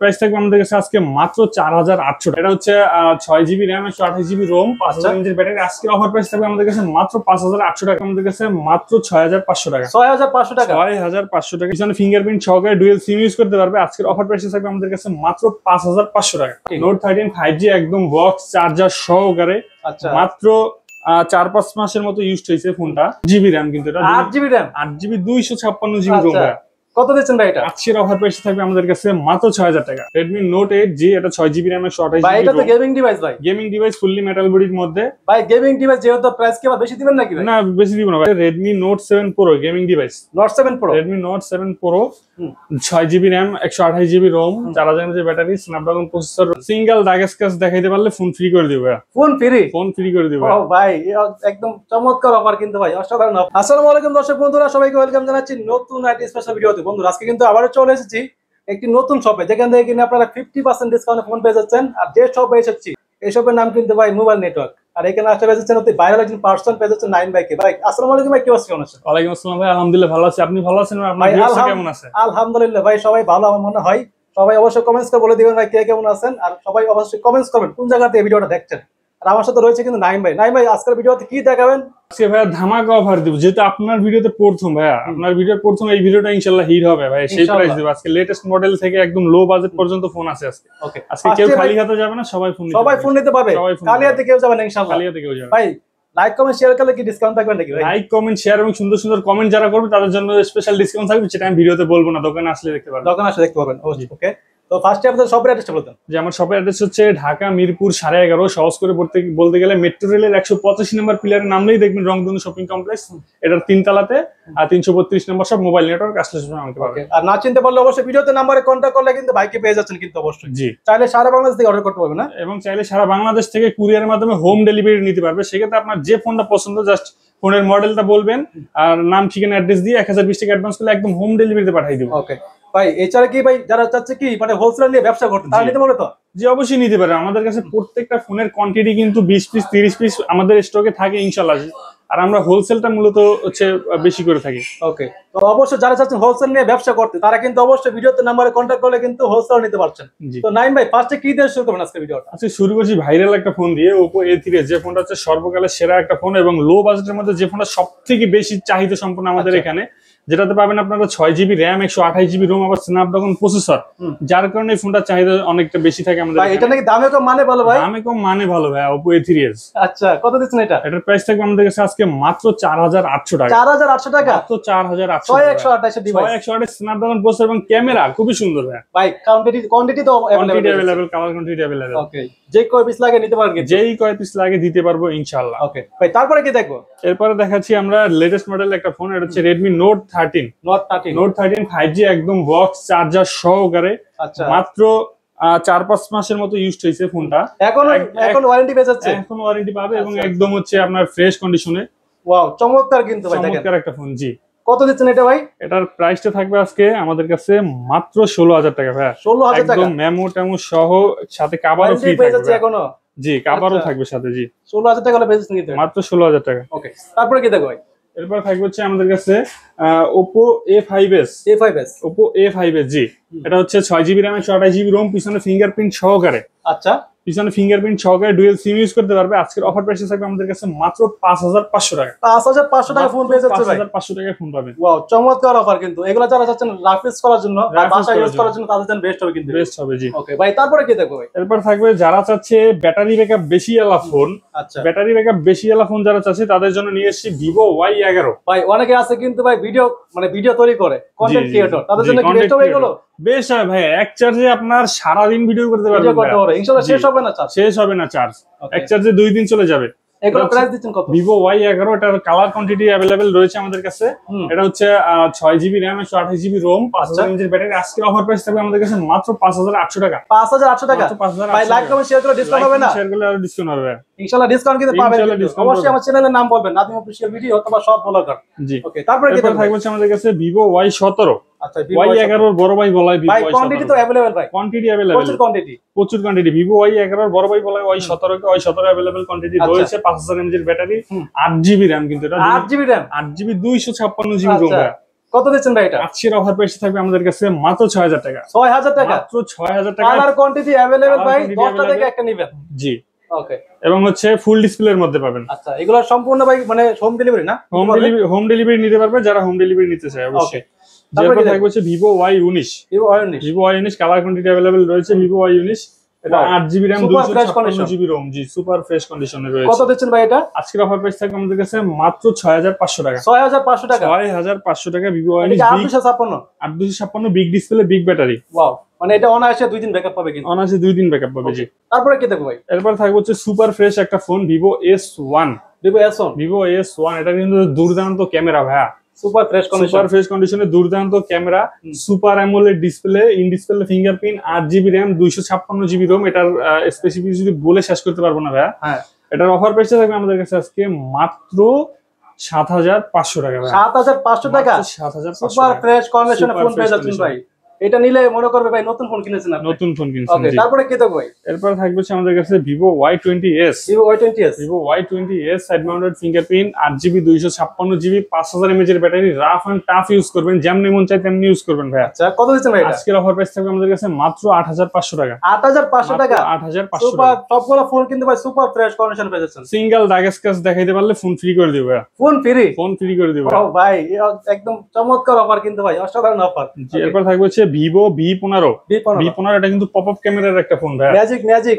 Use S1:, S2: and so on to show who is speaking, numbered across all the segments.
S1: Price থাকবে আমাদের কাছে আজকে মাত্র 4800 টাকা। এটা হচ্ছে 6GB RAM 128GB ROM 5000 mAh battery. আজকের অফার প্রাইস থাকবে আমাদের কাছে মাত্র 5800 টাকা। আমাদের কাছে মাত্র 6500 টাকা।
S2: 6500 টাকা
S1: 6500 টাকা। পিছনে ফিঙ্গারপ্রিন্ট সহকারে ডুয়াল সিম ইউজ করতে পারবে। আজকের অফার প্রাইস থাকবে আমাদের কাছে মাত্র 5500 টাকা। নোট 13 5G একদম বক্স চার্জার সহকারে মাত্র 4-5 মাসের মতো ইউজ হয়েছে ফোনটা। জিবি RAM কিন্তু এটা
S2: 8GB RAM
S1: 8GB 256GB ROM।
S2: কত দিচ্ছেন ভাই এটা?
S1: আজকের অফার প্রাইস থাকবে আমাদের কাছে মাত্র 6000 টাকা। Redmi Note 8G এটা 6GB RAM 128GB
S2: ভাই এটা তো গেমিং ডিভাইস ভাই।
S1: গেমিং ডিভাইস ফুললি মেটাল বডির মধ্যে।
S2: ভাই গেমিং ডিভাইস যেহেতু প্রাইস কি বেশি দিবেন নাকি ভাই?
S1: না বেশি দিব না ভাই। Redmi Note 7 Pro gaming device.
S2: Note 7 Pro
S1: Redmi Note 7 Pro 6GB RAM 128GB ROM 4000 mAh battery Snapdragon processor. Single দাগ স্ক্র্যাচ দেখাইতে পারলে ফোন ফ্রি করে দিব ভাই। ফোন ফ্রি করে দিব
S2: ভাই একদম চমৎকার অফার কিন্তু ভাই, অসাধারণ অফার। আসসালামু আলাইকুম দর্শক বন্ধুরা, সবাইকে ওয়েলকাম জানাচ্ছি নতুন আইটি স্পেশাল ভিডিওতে। বন্ধুরা আজকে কিন্তু আবারো চলে এসেছি একটি নতুন শপে, যেখান থেকে কিনে আপনারা 50% ডিসকাউন্টে ফোন পেয়ে যাচ্ছেন। আর যে শপে এসেছি এই শপের নাম কিন্তু ভাই মোবাইল নেটওয়ার্ক। আর এখানে আসলে পেয়ে যাচ্ছেন অতি ভাইরাল একজন পার্সন পেয়ে যাচ্ছেন নাইম ভাইকে। ভাই আসসালামু আলাইকুম ভাই, কি অবস্থা? কেমন আছেন?
S1: ওয়ালাইকুম আসসালাম ভাই, আলহামদুলিল্লাহ ভালো আছি। আপনি ভালো আছেন? আপনার ভিউয়ার্স কেমন আছে?
S2: আলহামদুলিল্লাহ ভাই, সবাই ভালো আমার মনে হয়। সবাই অবশ্যই কমেন্টস করে বলে দিবেন ভাই কে কেমন আছেন। আর সবাই অবশ্যই কমেন্টস করবেন কোন জায়গা থেকে ভিডিওটা দেখছেন। আর আমার সাথে রয়েছে কিন্তু নাইম ভাই। নাইম ভাই আজকের ভিডিওতে কি দেখাবেন?
S1: আজকে ভাই ধামাকা অফার দিব, যেহেতু আপনার ভিডিওতে প্রথম ভাইয়া, আপনার ভিডিওর প্রথম এই ভিডিওটা ইনশাআল্লাহ হিট হবে ভাই। সেই প্রাইস দেব আজকে। লেটেস্ট মডেল থেকে একদম লো বাজেট পর্যন্ত ফোন আছে আজকে। ওকে, আজকে কেউ খালি হাতে যাবে না, সবাই ফোন নিতে পারবে।
S2: খালি হাতে কেউ যাবে না ইনশাআল্লাহ।
S1: খালি হাতে কেউ যাবে
S2: ভাই লাইক কমেন্ট শেয়ার করলে কি ডিসকাউন্ট থাকবে নাকি ভাই?
S1: লাইক কমেন্ট শেয়ার এবং সুন্দর সুন্দর কমেন্ট যারা করবে তাদের জন্য স্পেশাল ডিসকাউন্ট থাকবে, যেটা আমি ভিডিওতে বলবো না, দোকানে আসলে দেখতে পারবেন।
S2: দোকানে আসলে দেখতে পারবেন। ওকে, তো ফার্স্টে আপনাদের শপের অ্যাড্রেসটা বলতেন।
S1: যে আমার শপের অ্যাড্রেস হচ্ছে ঢাকা মিরপুর 11.5। সহজ করে বলতে গেলে মেট্রো রেলের 185 নম্বর পিলারের নামলেই দেখবেন রংধনু শপিং কমপ্লেক্স। এটার 3 তলাতে আর 332 নম্বর সব মোবাইল নেটওয়ার্ক। আসলে আমাকে পাবেন। আর
S2: না চিনতে পারলে অবশ্যই ভিডিওতে নাম্বারে কন্টাক্ট করলে কিন্তু ভাইকে পেয়ে যাচ্ছেন কিন্তু অবশ্যই।
S1: জি,
S2: চাইলে সারা বাংলাদেশ থেকে অর্ডার করতে পারবেন না,
S1: এবং চাইলে সারা বাংলাদেশ থেকে কুরিয়ারের মাধ্যমে হোম ডেলিভারি নিতে পারবে। সেক্ষেত্রে আপনার যে ফোনটা পছন্দ জাস্ট ফোনের মডেলটা বলবেন আর নাম ঠিকানা অ্যাড্রেস দিয়ে 1020 টাকা অ্যাডভান্স করলে একদম হোম ডেলিভারিতে পাঠিয়ে দিব।
S2: ওকে ভাই, এছাড়া কি ভাই যারা চাচ্ছে কি মানে হোলসেল নিয়ে ব্যবসা করতে তারা নিতে পারবে তো?
S1: জি অবশ্যই নিতে পারে। আমাদের কাছে প্রত্যেকটা ফোনের কোয়ান্টিটি কিন্তু 20 পিস 30 পিস আমাদের স্টকে থাকে ইনশাআল্লাহ। আর আমরা হোলসেলটা মূলত হচ্ছে বেশি করে থাকি।
S2: ওকে, তো অবশ্যই যারা চাচ্ছেন হোলসেল নিয়ে ব্যবসা করতে তারা কিন্তু অবশ্যই ভিডিওতে নাম্বারে কন্টাক্ট করলে কিন্তু হোলসেল নিতে পারছেন। তো নাইম ভাই ফার্স্টে কি দিয়ে শুরু করবেন আজকে ভিডিওটা?
S1: আজকে শুরু করছি ভাইরাল একটা ফোন দিয়ে, Oppo A3, যে ফোনটা হচ্ছে সর্বকালের সেরা একটা ফোন এবং লো বাজেটের মধ্যে যে ফোনটা সবথেকে বেশি চাহিদা সম্পন্ন আমাদের এখানে, যেটাতে পাবেন আপনারা 6GB RAM 128GB ROM আবার Snapdragon প্রসেসর, যার কারণে এই ফোনটার চাহিদা অনেকটা বেশি থাকে আমাদের।
S2: ভাই এটা নাকি দামে কম মানে ভালো ভাই?
S1: দামে কম মানে ভালো ভাই। Oppo A3s।
S2: আচ্ছা, কত দিচ্ছেন এটা?
S1: এটার প্রাইস থাকবে আমাদের কাছে আজকে মাত্র 4800 টাকা।
S2: 4800 টাকা?
S1: মাত্র 4800 টাকা।
S2: 6128 ডিভাইস,
S1: 6128 Snapdragon প্রসেসর এবং ক্যামেরা খুবই সুন্দর ভাই।
S2: ভাই কোয়ান্টিটি তো
S1: अवेलेबल, কালার কোয়ান্টিটি अवेलेबल।
S2: ওকে, যে কয় পিস লাগে নিতে পারবেন?
S1: যেই কয় পিস লাগে দিতে পারবো ইনশাআল্লাহ।
S2: ওকে ভাই, তারপরে কি দেখবো?
S1: এরপরে দেখাচ্ছি আমরা লেটেস্ট মডেল একটা ফোন। এটা হচ্ছে Redmi Note 13 5G একদম বক্স চার্জার সহকারে। আচ্ছা, মাত্র 4-5 মাসের মতো ইউজ হয়েছে ফোনটা।
S2: এখন ওয়ারেন্টি পেয়ে যাচ্ছে?
S1: এখন ওয়ারেন্টি পাবে এবং একদম হচ্ছে আপনার ফ্রেশ কন্ডিশনে।
S2: ওয়াও, চমৎকার কিন্তু ভাই,
S1: চমৎকার একটা ফোন। জি,
S2: কত দিচ্ছেন এটা ভাই?
S1: এটার প্রাইসটা থাকবে আজকে আমাদের কাছে মাত্র 16000 টাকা ভাই।
S2: 16000 টাকা
S1: একদম মেমো টেমো সহ, সাথে কভারও ফ্রি
S2: থাকবে এখনো।
S1: জি, কভারও থাকবে সাথে। জি,
S2: 16000 টাকা হলে বেচে নিতে
S1: মাত্র 16000 টাকা।
S2: ওকে, তারপরে কি দেখো ভাই?
S1: এরপর থাকবে হচ্ছে আমাদের কাছে Oppo A5s। Oppo A5s। জি, এটা হচ্ছে 6GB RAM 128GB ROM পিছনে ফিঙ্গারপ্রিন্ট সহকারে।
S2: আচ্ছা,
S1: পিছনে ফিঙ্গারপ্রিন্ট সহকারে ডুয়াল সিম ইউজ করতে পারবে। আজকের অফার প্রাইস থাকবে আমাদের কাছে মাত্র 5500 টাকা।
S2: 5500 টাকা ফোন পেয়ে যাচ্ছে ভাই।
S1: 5500 টাকায় ফোন পাবেন।
S2: ওয়াও, চমৎকার অফার কিন্তু। এগুলা যারা চাচ্ছেন রাফিস করার জন্য বা বাসা ইউজ করার জন্য তাদের জন্য বেস্ট হবে কিন্তু।
S1: বেস্ট হবে। জি,
S2: ওকে ভাই, তারপরে কি দেখো ভাই?
S1: এরপর থাকবে যারা চাচ্ছে ব্যাটারি ব্যাকআপ বেশি এলা ফোন। আচ্ছা, ব্যাটারি ব্যাকআপ বেশি এলা ফোন যারা চাচ্ছে তাদের জন্য নিয়ে এসেছি Vivo Y11।
S2: ভাই অনেকে আছে কিন্তু ভাই ভিডিও তৈরি করে, কন্টেন্ট ক্রিয়েটর, তাদের জন্য কি বেস্ট হবে এগুলো?
S1: বেশ হয় ভাই, এক চার্জে আপনার সারা দিন ভিডিও করতে পারবেন।
S2: ইনশাআল্লাহ শেষ হবে না চার্জ।
S1: এক চার্জে 2 দিন চলে যাবে।
S2: এগুলো প্রাইস দিচ্ছেন কত?
S1: Vivo Y11, এটার কালার কোয়ান্টিটি अवेलेबल রয়েছে আমাদের কাছে। এটা হচ্ছে 6GB RAM 128GB ROM 5000 mAh battery. আজকের অফার প্রাইস থাকবে আমাদের কাছে মাত্র 5800 টাকা।
S2: 5800 টাকা? ভাই লাইক কমেন্ট শেয়ার করে ডিসকাউন্ট হবে না?
S1: শেয়ার করলে আরো ডিসকাউন্ট হবে
S2: ইনশাআল্লাহ, ডিসকাউন্ট কিন্তু পাবেন। অবশ্যই আমার চ্যানেলের নাম বলবেন, নাদিম অফিশিয়াল ভিডিও অথবা সব ব্লগার।
S1: জি,
S2: ওকে, তারপরে কি
S1: থাকবে আমাদের কাছে Vivo Y17।
S2: আচ্ছা,
S1: Y11 বড় ভাই বলা হয় Vivo
S2: Y17। কোয়ান্টিটি তো अवेलेबल ভাই?
S1: কোয়ান্টিটি अवेलेबल, প্রচুর কোয়ান্টিটি। Vivo Y11 বড় ভাই বলা হয় Y17 কে। Y17 अवेलेबल কোয়ান্টিটি রয়েছে। 5000 mAh ব্যাটারি, 8GB RAM কিন্তু এটা।
S2: 8GB RAM
S1: 8GB 256GB ROM।
S2: কত দিচ্ছেন ভাই এটা?
S1: আজকের অফার প্রাইস থাকবে আমাদের কাছে মাত্র 6000 টাকা।
S2: 6000 টাকা
S1: মাত্র 6000 টাকা।
S2: কালার কোয়ান্টিটি अवेलेबल ভাই, 10টা থেকে একটা নেবেন।
S1: জি
S2: ওকে।
S1: এবং হচ্ছে ফুল ডিসপ্লের মধ্যে পাবেন।
S2: আচ্ছা, এগুলো সম্পূর্ণ ভাই মানে হোম ডেলিভারি না?
S1: হোম ডেলিভারি নিতে পারবে যারা হোম ডেলিভারি নিতে চায় অবশ্যই। তারপর থাকবে হচ্ছে Vivo Y19। Vivo Y19 colour quantity available রয়েছে। Vivo Y19 এটা 8GB RAM 256GB ROM। জি সুপার ফ্রেশ কন্ডিশনে রয়েছে।
S2: কত দিচ্ছেন ভাই এটা?
S1: আজকের অফার প্রাইস থাকবে আমাদের কাছে মাত্র 6500 টাকা।
S2: 6500 টাকা।
S1: 6500 টাকা Vivo Y19 856 big display big battery.
S2: Wow, মানে এটা অনায়াসে 2 দিন ব্যাকআপ পাবে কিন্তু।
S1: অনায়াসে 2 দিন ব্যাকআপ পাবে। জি
S2: তারপরে কি দেখব ভাই?
S1: এরপর থাকবে হচ্ছে সুপার ফ্রেশ একটা phone Vivo S1। Vivo S1 এটা কিন্তু দুর্দান্ত ক্যামেরা ভাইয়া। সুপার ফ্রেশ কন্ডিশনে দুর্দান্ত camera, super AMOLED display, in display fingerprint, 8GB RAM 256GB ROM। এটার স্পেসিফিক যদি বলে শেষ করতে পারবো না ভাইয়া।
S2: হ্যাঁ,
S1: এটার অফার প্রাইস থাকবে আমাদের কাছে আজকে মাত্র 7500 টাকা ভাই।
S2: 7500 টাকা
S1: 7500
S2: সুপার ফ্রেশ কন্ডিশনে ফোন পেয়ে যাচ্ছেন ভাই। এটা নিলে মনে করবে ভাই নতুন ফোন কিনেছেন আপনি।
S1: নতুন ফোন কিনছেন।
S2: ওকে, তারপরে কি দেখব ভাই?
S1: এরপর থাকবে হচ্ছে আমাদের কাছে Vivo Y20s। Vivo Y20s side mounted fingerprint, 8GB 256GB 5000 mAh এর battery, rough and tough use করবেন, যেমনি মন চাই তেমনি ইউজ করবেন ভাই।
S2: আচ্ছা, কত দিচ্ছেন ভাই এটা?
S1: আজকের অফার প্রাইস থাকবে আমাদের কাছে মাত্র 8500 টাকা।
S2: 8500 টাকা
S1: 8500
S2: সুপার সবগুলো ফোন কিন্তু ভাই সুপার ফ্রেশ কন্ডিশনে পেয়ে যাচ্ছেন।
S1: সিঙ্গেল দাগ স্ক্র্যাচ দেখাইতে পারলে ফোন ফ্রি করে দিব ভাই। ফোন ফ্রি করে দিব।
S2: ও ভাই, একদম চমৎকার অফার কিন্তু ভাই, অসাধারণ অফার।
S1: জি এরপর থাকবে হচ্ছে Vivo V15। V15 এটা কিন্তু পপআপ ক্যামেরার একটা ফোন ভাই।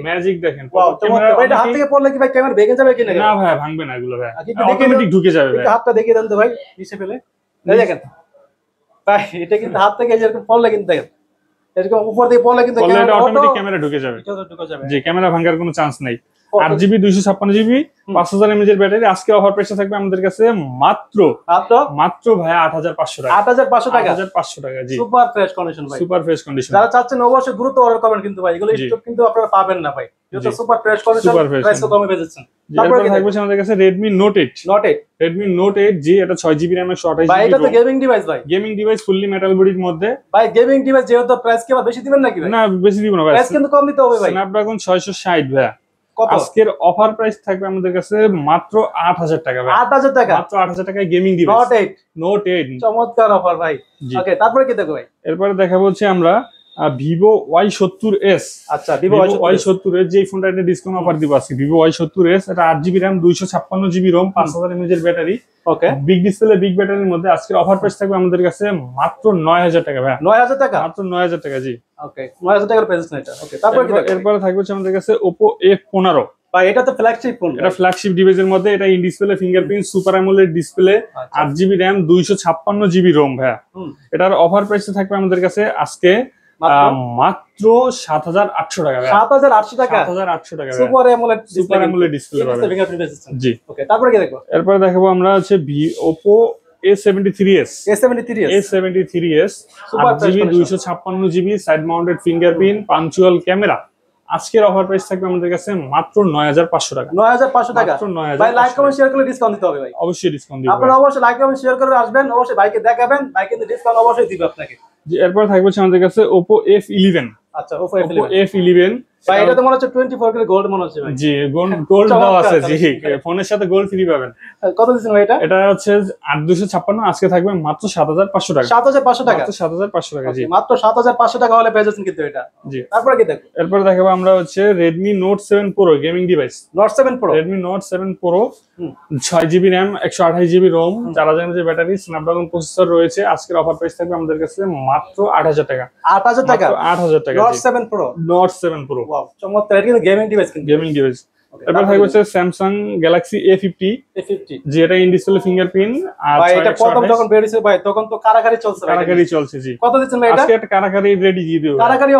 S1: ম্যাজিক দেখেন পপআপ ক্যামেরা।
S2: এটা হাত থেকে পড়লে কি ভাই ক্যামেরা ভেঙে যাবে কিনা?
S1: না ভাই ভাঙবে না এগুলো ভাই, অটোমেটিক ঢুকে যাবে ভাই।
S2: একটু হাতটা দেখিয়ে দেন তো ভাই নিচে ফেলে। এই দেখেন ভাই, এটা কিন্তু হাত থেকে যেরকম পড়লে কিন্তু দেখেন এরকম উপর দিয়ে পড়লে কিন্তু
S1: ক্যামেরা অটোমেটিক ক্যামেরা ঢুকে যাবে। জি ক্যামেরা ভাঙার কোনো চান্স নাই। 8GB 256GB 5000 mAh এর ব্যাটারি। আজকে অফার প্রাইস থাকবে আমাদের কাছে মাত্র ভাই 8500 টাকা। 8500 টাকা। জি
S2: সুপার ফ্রেশ কন্ডিশন ভাই,
S1: সুপার ফ্রেশ কন্ডিশন।
S2: যারা চাচ্ছেন অবশ্যই দ্রুত অর্ডার করবেন কিন্তু ভাই, এগুলো স্টক কিন্তু আপনারা পাবেন না ভাই, যেটা সুপার ফ্রেশ কন্ডিশন, প্রাইস তো কমে পেয়েছেন।
S1: তারপরে থাকবে আমাদের কাছে Redmi Note 8G। এটা 6GB RAM 128GB
S2: ভাই। এটা তো গেমিং ডিভাইস ভাই,
S1: গেমিং ডিভাইস ফুললি মেটাল বডির মধ্যে
S2: ভাই। গেমিং ডিভাইস যেহেতু প্রাইস কি আবার বেশি দিবেন নাকি ভাই?
S1: না বেশি দিব না ভাই,
S2: প্রাইস কিন্তু কম দিতে হবে ভাই।
S1: Snapdragon 660 ভাই। আজকের অফার প্রাইস থাকবে আমাদের কাছে মাত্র 8000 টাকা ভাই।
S2: 8000 টাকা
S1: মাত্র 8000 টাকায় গেমিং ডিভাইস Note 8।
S2: চমৎকার অফার ভাই। ওকে, তারপরে কি দেখো ভাই?
S1: এরপরে দেখাবো হচ্ছে আমরা Vivo Y70s।
S2: আচ্ছা, Vivo
S1: Y70s যে ফোনটা এটা ডিসকাউন্ট অফার দিব আজকে। Vivo Y70s এটা 8GB RAM 256GB ROM 5000 mAh এর ব্যাটারি।
S2: ওকে,
S1: বিগ ডিসপ্লে বিগ ব্যাটারির মধ্যে আজকের অফার প্রাইস থাকবে আমাদের কাছে মাত্র 9000 টাকা ভাই।
S2: 9000 টাকা
S1: মাত্র 9000 টাকা। জি
S2: ওকে, 9000 টাকার প্রাইস না এটা। ওকে, তারপরে কি দেখো?
S1: এরপরে থাকবে হচ্ছে আমাদের কাছে Oppo F15।
S2: ভাই এটা তো ফ্ল্যাগশিপ ফোন।
S1: এটা ফ্ল্যাগশিপ ডিভাইসের মধ্যে, এটা in display fingerprint, super AMOLED display, 8GB RAM 256GB ROM ভাই। এটার অফার প্রাইস থাকবে আমাদের কাছে আজকে মাত্র 7800 টাকা।
S2: 7800 টাকা
S1: 7800 টাকা
S2: সুপার অ্যামোলেড
S1: ডিসপ্লে পাবেন। জি
S2: ওকে, তারপরে কি দেখো?
S1: এরপর দেখাবো আমরা হচ্ছে Oppo A73s।
S2: Super
S1: 8GB 256GB side mounted fingerprint punctual camera. আজকের অফার প্রাইস থাকবে আমাদের কাছে মাত্র 9500 টাকা।
S2: 9500 টাকা ভাই। লাইক কমেন্ট শেয়ার করলে ডিসকাউন্ট দিতে হবে ভাই।
S1: অবশ্যই ডিসকাউন্ট দিব।
S2: আপনারা অবশ্যই লাইক কমেন্ট শেয়ার করে আসবেন, অবশ্যই ভাইকে দেখাবেন, ভাই কিন্তু ডিসকাউন্ট অবশ্যই দিবে আপনাকে।
S1: জি এরপর থাকবে আমাদের কাছে Oppo F11।
S2: আচ্ছা, Oppo
S1: F11
S2: ভাই। এটা তো মনে হচ্ছে 24 করে গোল্ড মনে হচ্ছে ভাই।
S1: জি গোল্ড দাও আছে। জি ফোনের সাথে গোল্ড ফ্রি পাবেন।
S2: কত দিচ্ছেন ভাই এটা?
S1: এটা হচ্ছে 8256। আজকে থাকবে মাত্র 7500 টাকা।
S2: 7500 টাকা।
S1: মাত্র 7500 টাকা। জি
S2: মাত্র 7500 টাকা হলে পেয়ে যাচ্ছেন কিন্তু এটা।
S1: জি
S2: তারপরে কি দেখো?
S1: এরপর দেখাবো আমরা হচ্ছে Redmi Note 7 Pro gaming device. Redmi Note 7 Pro 6GB RAM 128GB ROM 4000 mAh battery, Snapdragon processor রয়েছে। আজকের অফার প্রাইস থাকবে আমাদের কাছে মাত্র 8000 টাকা।
S2: 8000 টাকা
S1: 8000 টাকা।
S2: Note 7 Pro। ওয়াও, চমৎকার। এটা কিন্তু গেমিং ডিভাইস কিন্তু।
S1: Gaming device. এরপর থাকবে হচ্ছে Samsung Galaxy A50। যে এটা ইন ডিসপ্লে ফিঙ্গারপ্রিন্ট। আর
S2: ভাই এটা প্রথম যখন বের হইছে ভাই তখন তো কারাকারি চলছে ভাই।
S1: কারাকারি চলছে। জি
S2: কত দিচ্ছেন ভাই এটা?
S1: আজকে একটা কারাকারি রেডি দিয়ে দেব।
S2: কারাকারি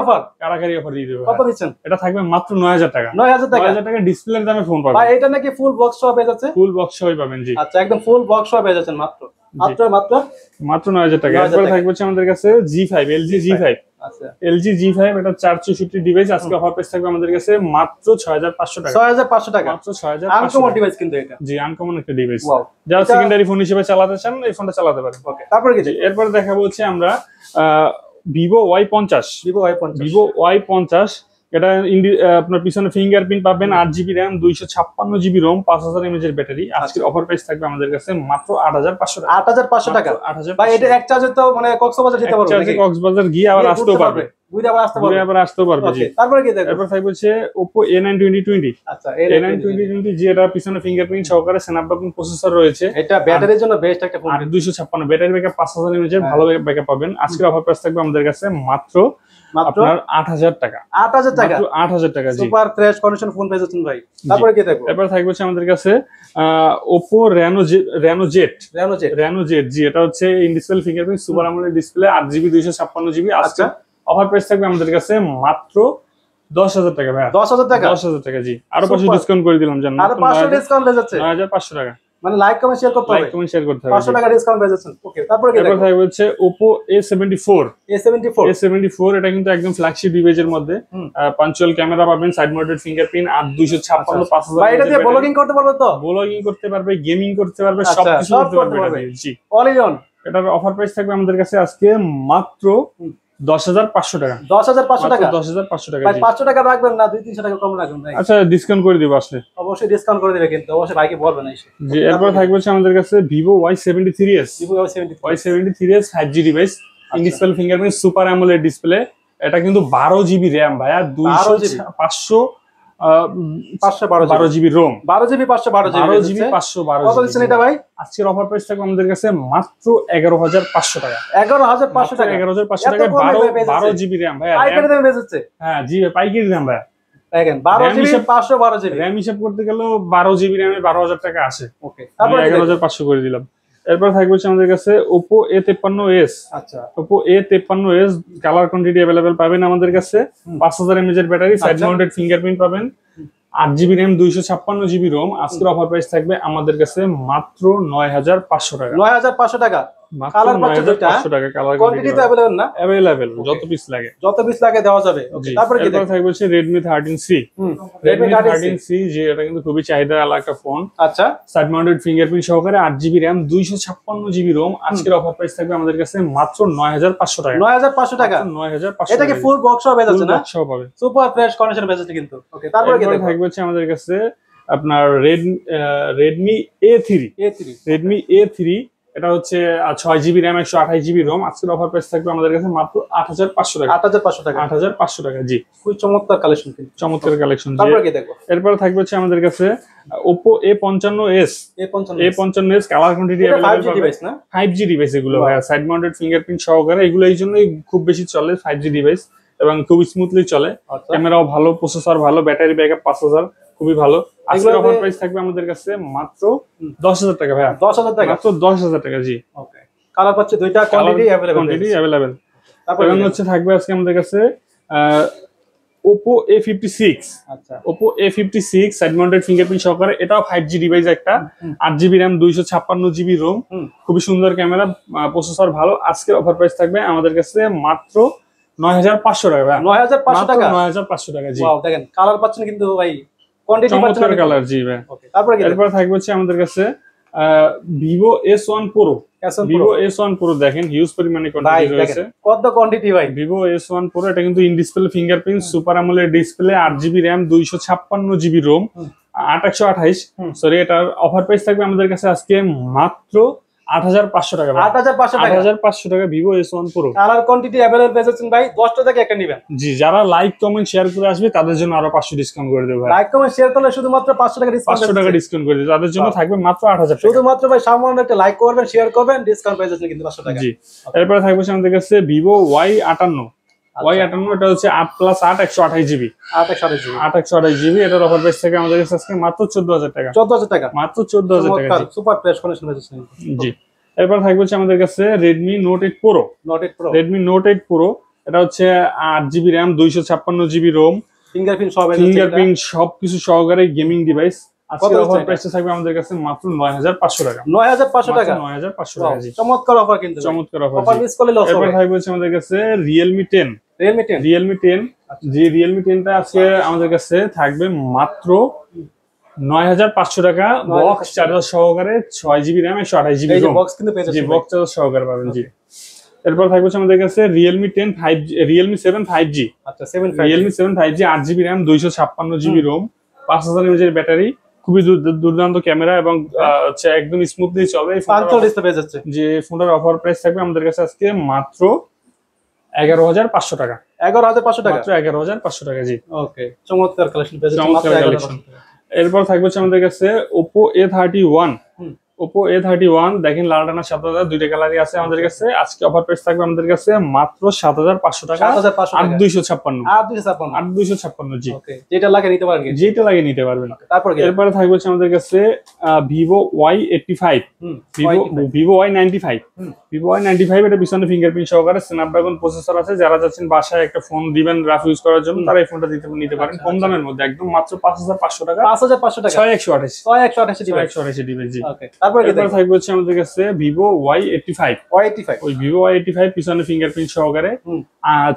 S2: অফার
S1: দিয়ে দেব।
S2: কত দিচ্ছেন?
S1: এটা থাকবে মাত্র 9000 টাকা।
S2: 9000
S1: টাকা ডিসপ্লের দামে ফোন পাবেন
S2: ভাই। এটা নাকি ফুল বক্স সহ পেয়ে যাচ্ছে?
S1: ফুল বক্স সহই পাবেন। জি
S2: আচ্ছা, একদম ফুল বক্স সহ পেয়ে যাচ্ছেন মাত্র
S1: 9000 টাকা। এরপর থাকবে আমাদের কাছে G5 LG G5।
S2: আচ্ছা,
S1: LG G5 এটা 464 ডিভাইস। আজকে অফার প্রাইস থাকবে আমাদের কাছে মাত্র 6500 টাকা।
S2: 6500 টাকা
S1: মাত্র 6500।
S2: আনকমন ডিভাইস কিন্তু এটা।
S1: জি আনকমন একটা ডিভাইস। যারা সেকেন্ডারি ফোন হিসেবে চালাতে চান এই ফোনটা চালাতে পারেন।
S2: ওকে, তারপরে কি?
S1: এরপর দেখাবো হচ্ছে আমরা Vivo Y50। Vivo Y50 এটা আপনার পিছনে ফিঙ্গারপ্রিন্ট পাবেন, 8 GB RAM, 256 GB ROM, 5000 mAh এর ব্যাটারি। আজকের অফার প্রাইস থাকবে আমাদের কাছে মাত্র 8500 টাকা।
S2: 8500 টাকা
S1: 8500
S2: ভাই। এটা এক চার্জে তো মানে কক্সবাজার যেতে পারবে নাকি?
S1: কক্সবাজার গিয়ে আবার আসতেও পারবে,
S2: ঘুরে আবার আসতে পারবে,
S1: আবার আসতেও পারবে। জি,
S2: তারপরে কি দেখো?
S1: এরপর থাকবে হচ্ছে Oppo A9 2020।
S2: আচ্ছা,
S1: A9 2020 জি, এটা পিছনে ফিঙ্গারপ্রিন্ট সহকারে স্ন্যাপড্রাগন প্রসেসর রয়েছে।
S2: এটা ব্যাটারির জন্য বেস্ট একটা ফোন।
S1: 256 ব্যাটারি ব্যাকআপ, 5000 mAh এর ভালো ব্যাকআপ পাবেন। আজকের অফার প্রাইস থাকবে আমাদের কাছে মাত্র আপনার 8000 টাকা।
S2: 8000 টাকা,
S1: মাত্র 8000 টাকা। জি,
S2: সুপার ফ্রেশ কন্ডিশন ফোন পেয়েছেন ভাই। তারপরে কি দেখো?
S1: এরপর থাকবে হচ্ছে আমাদের কাছে Oppo Reno Z। জি, এটা হচ্ছে in display fingerprint super AMOLED display, 8 GB 256 GB. আজকে অফার প্রাইস থাকবে আমাদের কাছে মাত্র 10000 টাকা ভাই।
S2: 10000 টাকা,
S1: 10000 টাকা। জি, আরো 500 ডিসকাউন্ট করে দিলাম জানেন।
S2: আরো 500 ডিসকাউন্ট হয়ে যাচ্ছে,
S1: 9500 টাকা।
S2: মানে লাইক কমেন্ট শেয়ার করতে হবে,
S1: লাইক কমেন্ট শেয়ার করতে হবে।
S2: 500 টাকা ডিসকাউন্ট পেয়ে যাচ্ছেন। ওকে, তারপরে কি
S1: এরপর
S2: দেখো?
S1: থাকবে হচ্ছে Oppo A74। এটা কিন্তু একদম ফ্ল্যাগশিপ ডিভাইসের মধ্যে পাঞ্চুয়াল ক্যামেরা পাবেন, সাইড মাউন্টেড ফিঙ্গারপ্রিন্ট, 8256 5000।
S2: ভাই এটা দিয়ে ব্লগিং করতে পারবে তো?
S1: ব্লগিং করতে পারবে, গেমিং করতে পারবে, সবকিছু করতে পারবে। জি,
S2: অল ইন ওয়ান।
S1: এটার অফার প্রাইস থাকবে আমাদের কাছে আজকে মাত্র 10500 টাকা।
S2: 10500 টাকা,
S1: 10500 টাকা।
S2: ভাই 500 টাকা রাখবেন না, 200-300 টাকা কম রাখবেন ভাই।
S1: আচ্ছা, ডিসকাউন্ট করে দিব আসলে,
S2: অবশ্যই ডিসকাউন্ট করে দিবে, কিন্তু অবশ্যই ভাইকে বলবেন এসে।
S1: জি, এরপর থাকবে হচ্ছে আমাদের কাছে Vivo Y73s। Y73s 5G device, in display fingerprint super AMOLED display. এটা কিন্তু 12 জিবি র্যাম ভাইয়া, 512 জিবি রোম,
S2: 12 জিবি 512 জিবি
S1: 512
S2: কত দিচ্ছেন এটা ভাই?
S1: আজকের অফার প্রাইস থাকবে আমাদের কাছে মাত্র 11500 টাকা।
S2: 11500 টাকা,
S1: 11500 টাকা। 12 জিবি র্যাম ভাইয়া,
S2: পাইকারি দামে বেচছে।
S1: হ্যাঁ জি, পাইকারি দাম ভাইয়া।
S2: দেখেন 12 জিবি 512 জিবি
S1: র্যাম হিসাব করতে গেলেও 12 জিবি র্যামে 12000 টাকা আসে।
S2: ওকে, তারপর
S1: 11500 করে দিলাম। এরপর থাকবে হচ্ছে আমাদের কাছে Oppo A53s।
S2: আচ্ছা,
S1: Oppo A53s colour quantity available পাবেন আমাদের কাছে। 5000 mAh এর ব্যাটারি, সাইড মাউন্টেড ফিঙ্গারপ্রিন্ট পাবেন, 8 জিবি র্যাম, 256 জিবি রোম। আজকের অফার প্রাইস থাকবে আমাদের কাছে মাত্র 9500 টাকা।
S2: 9500 টাকা। কালার পাচ্ছেন দুটো,
S1: 500 টাকা। কালার
S2: কোয়ান্টিটি তো अवेलेबल না?
S1: अवेलेबल, যত পিস লাগে দেওয়া যাবে।
S2: তারপরে কি
S1: এরপর থাকবে হচ্ছে Redmi 13C। Redmi 13C যে এটা কিন্তু খুবই চাহিদার আলা একটা ফোন।
S2: আচ্ছা,
S1: সাইড মাউন্টেড ফিঙ্গারপ্রিন্ট সহকারে, 8 জিবি র্যাম, 256 জিবি রোম। আজকের অফার প্রাইস থাকবে আমাদের কাছে মাত্র 9500 টাকা।
S2: 9500 টাকা।
S1: 9500।
S2: এটা কি ফুল বক্স হবে যাচ্ছে না?
S1: বক্স পাবে,
S2: সুপার ফ্রেশ কন্ডিশন বেচছে কিন্তু। ওকে, তারপরে কি দেখো?
S1: থাকবে হচ্ছে আমাদের কাছে আপনার Redmi A3। Redmi A3 এটা হচ্ছে 6 জিবি র্যাম, 128 জিবি রোম। আজকের অফার প্রাইস থাকবে আমাদের কাছে মাত্র 8500 টাকা।
S2: 8500 টাকা।
S1: 8500 টাকা। জি,
S2: খুব চমৎকার কালেকশন কিন্তু,
S1: চমৎকার কালেকশন।
S2: তারপরে কি দেখো?
S1: এরপর থাকবে হচ্ছে আমাদের কাছে Oppo A55s। A55s colour quantity
S2: এটা 5G ডিভাইস না?
S1: 5G ডিভাইস এগুলো ভাই, সাইড মাউন্টেড ফিঙ্গারপ্রিন্ট সহকারে। এগুলো এই জন্যই খুব বেশি চলে, 5G ডিভাইস, এবং খুব স্মুথলি চলে। ক্যামেরাও ভালো, প্রসেসর ভালো, ব্যাটারি ব্যাকআপ 5000, খুবই ভালো। আজকের অফার প্রাইস থাকবে আমাদের কাছে মাত্র 10000 টাকা ভাই।
S2: 10000 টাকা,
S1: মাত্র 10000 টাকা। জি,
S2: ওকে। কালার পাচ্ছে দুইটা, কোয়ান্টিটি अवेलेबल।
S1: তারপর হচ্ছে থাকবে আজকে আমাদের কাছে Oppo A56।
S2: আচ্ছা,
S1: Oppo A56 side mounted fingerprint সহকারে, এটাও 5G ডিভাইস একটা, 8 জিবি র্যাম, 256 জিবি রোম। খুবই সুন্দর ক্যামেরা, প্রসেসর ভালো। আজকের অফার প্রাইস থাকবে আমাদের কাছে মাত্র 9500 টাকা ভাই।
S2: 9500 টাকা।
S1: 9500 টাকা। জি,
S2: ওয়াও, দেখেন কালার পাচ্ছেন কিন্তু ভাই, কোয়ান্টিটি পাচ্ছেন
S1: চমৎকার কালার। জি ভাই।
S2: ওকে, তারপরে কি?
S1: এরপর থাকবে হচ্ছে আমাদের কাছে Vivo S1 Pro। Vivo S1 Pro দেখেন হিউজ পরিমাণে কোয়ান্টিটি রয়েছে।
S2: কত কোয়ান্টিটি ভাই?
S1: Vivo S1 Pro এটা কিন্তু in display fingerprint super AMOLED display, 8 GB RAM, 256 GB ROM, 8128। Sorry, এটার অফার প্রাইস থাকবে আমাদের কাছে আজকে মাত্র 8500 টাকা।
S2: 8500 টাকা।
S1: 8500 টাকা Vivo S1 Pro।
S2: Colour quantity available পেয়েছেন ভাই, 10টা থেকে একটা নেবেন।
S1: জি, যারা লাইক কমেন্ট শেয়ার করে আসবে তাদের জন্য আরো 500 ডিসকাউন্ট করে দেব ভাই।
S2: লাইক কমেন্ট শেয়ার করলে শুধুমাত্র 500 টাকা ডিসকাউন্ট,
S1: 500 টাকা ডিসকাউন্ট করে দেব। তাদের জন্য থাকবে মাত্র 8000 টাকা।
S2: শুধুমাত্র ভাই সামান্য একটা লাইক করবেন, শেয়ার করবেন, ডিসকাউন্ট পেয়ে যাচ্ছেন কিন্তু 500 টাকা।
S1: জি, এরপর থাকবে আমাদের কাছে Vivo Y58। Y58 এটা হচ্ছে 8+8 128 জিবি। 128 জিবি। এটার অফার প্রাইস থেকে আমাদের কাছে আজকে মাত্র 14000 টাকা।
S2: 14000 টাকা,
S1: মাত্র 14000 টাকা।
S2: সুপার ফ্রেশ কন্ডিশন পেয়েছেন।
S1: জি, এরপর থাকবে হচ্ছে আমাদের কাছে Redmi Note 8 Pro। Redmi Note 8 Pro এটা হচ্ছে 8 GB RAM, 256 GB ROM, fingerprint সবকিছু সহকারে গেমিং ডিভাইস। আজকের অফার প্রাইস থাকবে আমাদের কাছে মাত্র 9500 টাকা।
S2: 9500 টাকা।
S1: 9500 টাকা। জি,
S2: চমৎকার অফার কিন্তু,
S1: চমৎকার অফার।
S2: অফার মিস করলে লস হবে।
S1: এরপর থাকবে হচ্ছে আমাদের কাছে Realme 10। যে Realme 10টা আজকে আমাদের কাছে থাকবে মাত্র 9500 টাকা। বক্স চার্জার সহকারে, 6 GB RAM, 128 GB ROM.
S2: Box কিন্তু পেয়ে যাচ্ছেন,
S1: জি, বক্স চার্জার সহকারে পাবেন। জি, এরপর থাকবে হচ্ছে আমাদের কাছে Realme 10 5G, Realme 7 5G,
S2: আচ্ছা 7
S1: Realme 7 5G 8GB RAM 256GB ROM 5000 mAh এর ব্যাটারি, খুবই দুর্দান্ত ক্যামেরা এবং হচ্ছে একদম স্মুথলি চলে। এই
S2: পাঁচশো ডিসপ্লে পেয়ে যাচ্ছে।
S1: যে ফোনটার অফার প্রাইস থাকবে আমাদের কাছে আজকে মাত্র 11500 টাকা।
S2: 11500 টাকা,
S1: মাত্র 11500 টাকা। জি
S2: ওকে, চমৎকার কালেকশন পেয়ে যাচ্ছে,
S1: চমৎকার
S2: মাত্র
S1: কালেকশন। এরপর থাকবে হচ্ছে আমাদের কাছে Oppo A31, Oppo A31 দেখেন লাল টানা 7000, দুইটা কালারই আছে আমাদের কাছে। আজকে অফার প্রাইস থাকবে আমাদের কাছে মাত্র 7500 টাকা,
S2: 7500 টাকা,
S1: 8256
S2: 8256,
S1: 8256। জি,
S2: ওকে, যেটা লাগে নিতে পারবেন,
S1: যেটা লাগে নিতে পারবেন।
S2: তারপর
S1: এরপরে থাকবে হচ্ছে আমাদের কাছে Vivo Y85, Vivo Y95, Vivo Y95 এটা পিছনে ফিঙ্গারপ্রিন্ট সহকারে স্ন্যাপড্রাগন প্রসেসর আছে। যারা যাচ্ছেন বাসায় একটা ফোন দিবেন রাফ ইউজ করার জন্য, তারা এই ফোনটা নিতে পারেন কম দামের মধ্যে, একদম মাত্র 5500 টাকা,
S2: 5500 টাকা,
S1: 6128
S2: ডিভাইস,
S1: 6128 ডিভাইস। জি,
S2: ওকে, তারপর
S1: থাকবে হচ্ছে আমাদের কাছে Vivo Y85, ওই Vivo Y85 পিছনে ফিঙ্গারপ্রিন্ট সহকারে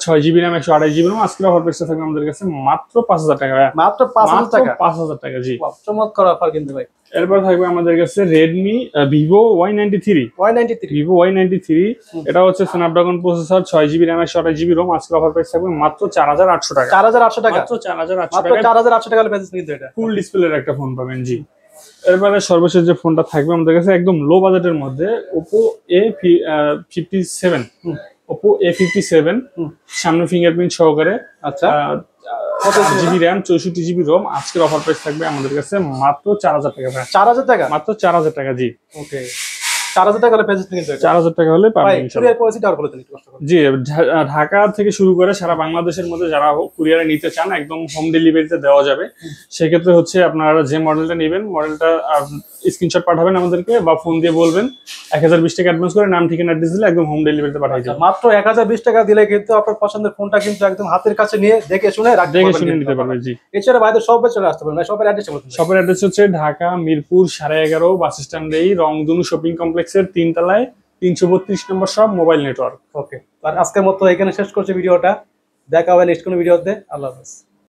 S1: 6GB RAM 128GB ROM। আজকের অফার প্রাইস থাকবে আমাদের কাছে মাত্র 5000 টাকা,
S2: মাত্র 5000 টাকা,
S1: 5000 টাকা। জি,
S2: চমৎকার অফার কিন্তু ভাই।
S1: এরপর থাকবে আমাদের কাছে Redmi Vivo Y93, Vivo Y93 এটা হচ্ছে Snapdragon processor 6GB RAM 128GB ROM। আজকের অফার প্রাইস থাকবে মাত্র 4800 টাকা,
S2: 4800 টাকা,
S1: মাত্র 4800
S2: মাত্র
S1: টাকা।
S2: 4800 টাকা পেয়েছেন কিন্তু এটা
S1: ফুল ডিসপ্লের একটা ফোন পাবেন। জি, এরপরে সর্বশেষ যে ফোনটা থাকবে আমাদের কাছে একদম লো বাজেটের মধ্যে Oppo A57, Oppo A57 সামনে ফিঙ্গারপ্রিন্ট সহকারে,
S2: আচ্ছা
S1: 8GB RAM 64GB ROM। আজকের অফার প্রাইস থাকবে আমাদের কাছে মাত্র 4000 টাকা,
S2: 4000 টাকা,
S1: মাত্র 4000 টাকা। জি,
S2: ওকে, 4000 টাকা হলে পেয়েছেন কিন্তু এটা
S1: 4000 টাকা হলে পাবেন ইনশাআল্লাহ।
S2: কুরিয়ার পলিসিটা আর বলে দিন একটু কষ্ট করে।
S1: জি, ঢাকা থেকে শুরু করে সারা বাংলাদেশের মধ্যে যারা কুরিয়ারে নিতে চান একদম হোম ডেলিভারিতে দেওয়া যাবে। সেক্ষেত্রে হচ্ছে আপনারা যে মডেলটা নেবেন, মডেলটা স্ক্রিনশট পাঠাবেন আমাদেরকে বা ফোন দিয়ে বলবেন, 1020 টাকা অ্যাডভান্স করে নাম ঠিকানা অ্যাড্রেস দিলে একদম হোম ডেলিভারিতে পাঠিয়ে দেবেন।
S2: মাত্র 1020 টাকা দিলে কিন্তু আপনার পছন্দের ফোনটা কিন্তু একদম হাতের কাছে নিয়ে দেখে শুনে
S1: নিতে পারবেন। জি,
S2: এছাড়া বাইরে সবে চলে আসতে পারেন। শপের অ্যাড্রেস বলুন।
S3: শপের অ্যাড্রেস হচ্ছে ঢাকা মিরপুর 11.5 বাস স্ট্যান্ডেই রংধনু শপিং কমপ্লেক্সের 3 তলায় 332 নম্বর শপ, মোবাইল নেটওয়ার্ক।
S2: ওকে, আর আজকের মতো এখানে শেষ করছি ভিডিওটা। দেখা হবে নেক্সট কোনো ভিডিওতে। আল্লাহ হাফেজ।